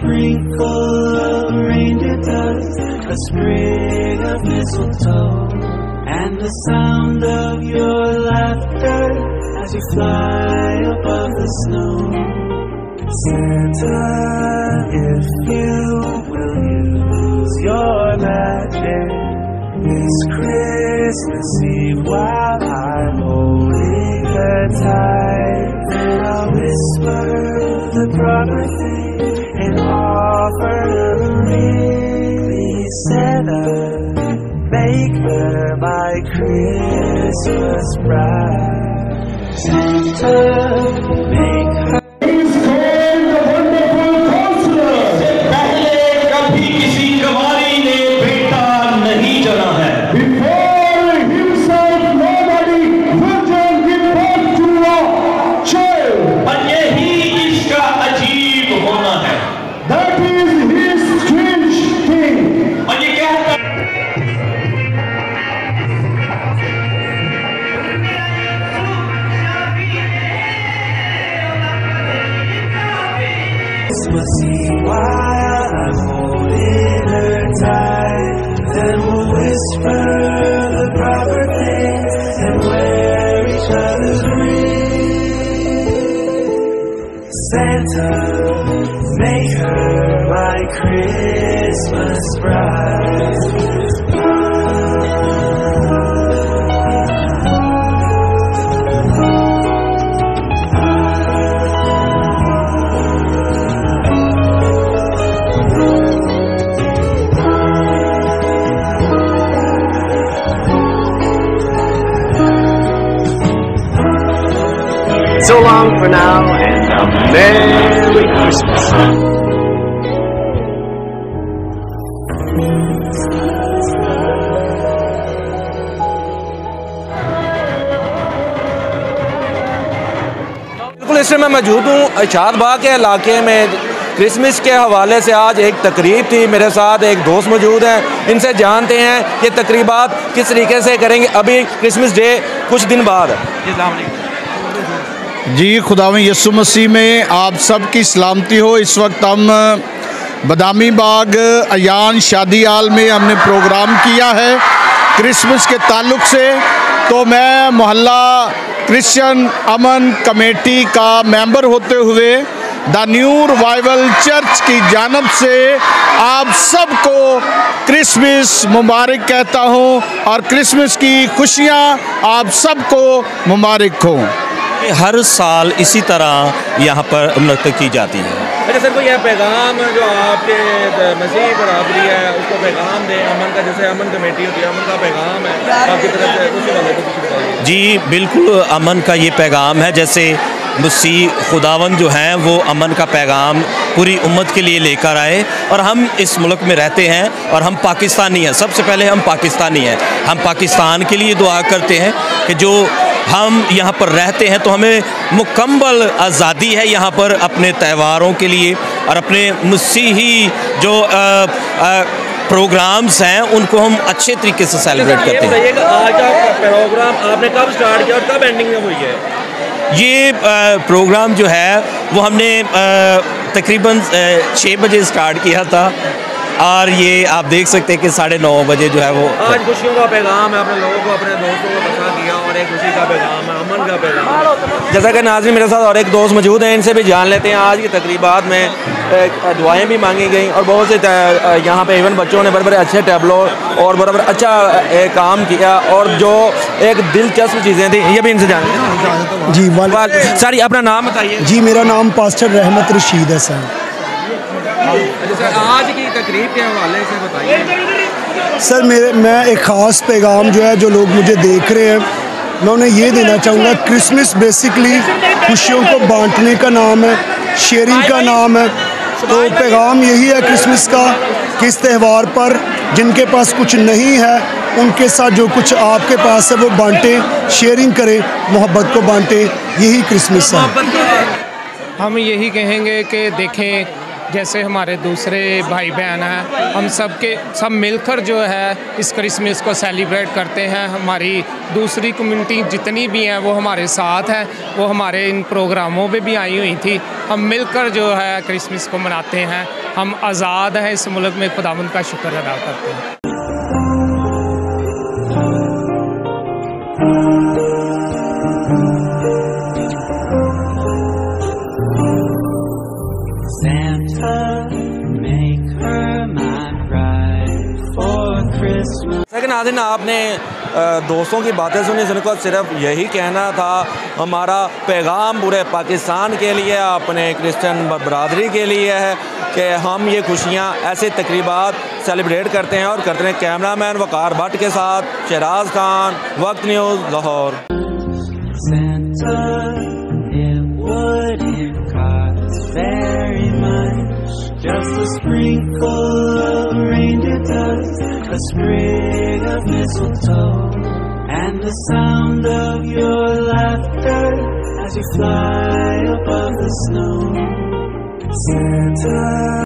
sprinkle of reindeer dust, a sprig of mistletoe, and the sound of your laughter as you fly above the snow. Santa, if you will use your magic this Christmas Eve while I'm holding her tight, then I'll whisper the proper thing and offer her a ring. Please, Santa, make her my Christmas bride. Santa, make her. Christmas Eve while I'm holding her tight, then we'll whisper the proper things and wear each other's rings. Santa, make her my Christmas bride. So long for now, and a Merry Christmas. बिल्कुल इस समय मैं मौजूद हूँ इशाद बाग के इलाके में। Christmas के हवाले से आज एक तकरीब थी, मेरे साथ एक दोस्त मौजूद हैं, इनसे जानते हैं ये तकरीबात किस तरीके से करेंगे। अभी क्रिसमस डे कुछ दिन बाद। जी, खुदावंद यीशु मसीह में आप सब की सलामती हो। इस वक्त हम बदामी बाग अयान शादी हाल में हमने प्रोग्राम किया है क्रिसमस के ताल्लुक से। तो मैं मोहल्ला क्रिश्चियन अमन कमेटी का मेंबर होते हुए द न्यू रिवाइवल चर्च की जानब से आप सबको क्रिसमस मुबारक कहता हूँ और क्रिसमस की खुशियाँ आप सबको मुबारक हो। हर साल इसी तरह यहाँ पर नृत्य की जाती है। अच्छा सर, कोई यह पैगाम जो आपके मसीह बराबरी है उसको पैगाम दें अमन का, जैसे अमन कमेटी होती है, अमन का पैगाम है आपकी तरफ से, उसी वाले को कुछ बताइए। जी बिल्कुल, अमन का ये पैगाम है। जैसे मसीह खुदावंद जो हैं वो अमन का पैगाम पूरी उम्मत के लिए लेकर आए, और हम इस मुल्क में रहते हैं और हम पाकिस्तानी हैं। सबसे पहले हम पाकिस्तानी हैं, हम पाकिस्तान के लिए दुआ करते हैं कि जो हम यहाँ पर रहते हैं तो हमें मुकम्मल आज़ादी है यहाँ पर अपने त्योहारों के लिए, और अपने मसीही जो प्रोग्राम्स हैं उनको हम अच्छे तरीके से सेलिब्रेट करते हैं। आज का प्रोग्राम आपने कब स्टार्ट किया और कब एंडिंग में हुई है? ये प्रोग्राम जो है वो हमने तकरीबन 6 बजे स्टार्ट किया था, और ये आप देख सकते हैं कि 9:30 बजे जो है वो। आज खुशियों का पैगाम है, अपने लोगों को, अपने दोस्तों को बता दिया, और एक खुशी का पैगाम है, अमन का पैगाम। जैसा कि नाज़रीन मेरे साथ और एक दोस्त मौजूद हैं, इनसे भी जान लेते हैं। आज की तकरीबात में दुआएं भी मांगी गई और बहुत से यहाँ पे इवन बच्चों ने बड़े अच्छे टैबलो और बराबर अच्छा काम किया, और जो एक दिलचस्प चीज़ें थी ये भी इनसे जान लेते हैं। जी सर, अपना नाम बताइए। जी, मेरा नाम पास्टर रहमत रशीद है सर। आज की तकरीब के हवाले से बताइए। सर मैं एक ख़ास पैगाम जो है, जो लोग मुझे देख रहे हैं, मैं उन्हें ये देना चाहूँगा। क्रिसमस बेसिकली खुशियों को बांटने का नाम है, शेयरिंग का नाम है। तो पैगाम यही है क्रिसमस का कि इस त्यौहार पर जिनके पास कुछ नहीं है उनके साथ जो कुछ आपके पास है वो बांटें, शेयरिंग करें, मोहब्बत को बांटें। यही क्रिसमस है। हम यही कहेंगे कि देखें, जैसे हमारे दूसरे भाई बहन हैं, हम सब मिलकर जो है इस क्रिसमस को सेलिब्रेट करते हैं। हमारी दूसरी कम्युनिटी जितनी भी हैं वो हमारे साथ हैं, वो हमारे इन प्रोग्रामों पे भी आई हुई थी। हम मिलकर जो है क्रिसमस को मनाते हैं। हम आज़ाद हैं इस मुल्क में, खुदावंद का शुक्र अदा करते हैं। लेकिन नाज़रीन, आपने दोस्तों की बातें सुनी, जिनको सिर्फ यही कहना था, हमारा पैगाम पूरे पाकिस्तान के लिए, अपने क्रिश्चियन बरादरी के लिए है कि हम ये खुशियाँ ऐसे तकरीबात सेलिब्रेट करते हैं और करते हैं। कैमरामैन वकार भट्ट के साथ शहराज खान, वक्त news, Lahore. Just a sprinkle of reindeer dust, a sprig of mistletoe, and the sound of your laughter as you fly above the snow. Santa.